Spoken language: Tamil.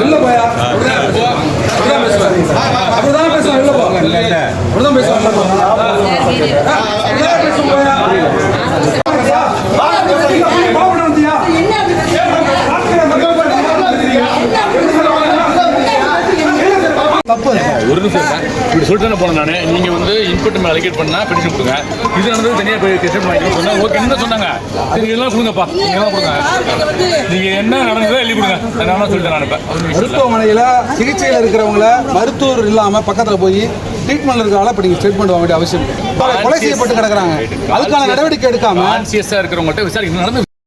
உள்ள போயா அப்படிதான் பேசுவான் உள்ள போ அப்படிதான் பேசுவான் ஒரு நிமிஷம் இப்படி சொல்லிட்டு போனேன் நான். நீங்கள் வந்து இன்புட் மேலே அலோகேட் பண்ணால் பெட்டிஷன் கொடுங்க. இது நடந்தது தனியாக போய் கெஸ்ட் வாங்கிக்கணும் சொன்னால் ஓகே என்ன சொன்னாங்க. நீங்கள் எல்லாம் கொடுங்கப்பா, நீங்கள் எல்லாம் கொடுங்க. நீங்கள் என்ன நடந்ததோ எழுதி கொடுங்க. நான் சொல்லிட்டேன் நான் இப்போ மருத்துவமனையில் சிகிச்சையில் இருக்கிறவங்கள மருத்துவர் இல்லாமல் பக்கத்தில் போய் ட்ரீட்மெண்ட் இருக்கிறால இப்போ நீங்கள் ஸ்டேட்மெண்ட் வாங்க வேண்டிய அவசியம். கொலை செய்யப்பட்டு கிடக்குறாங்க. அதுக்கான நடவடிக்கை எடுக்காமல் கான்சியஸாக இருக்கிறவங்கள்ட்ட விசாரிக்கணும். நடந்து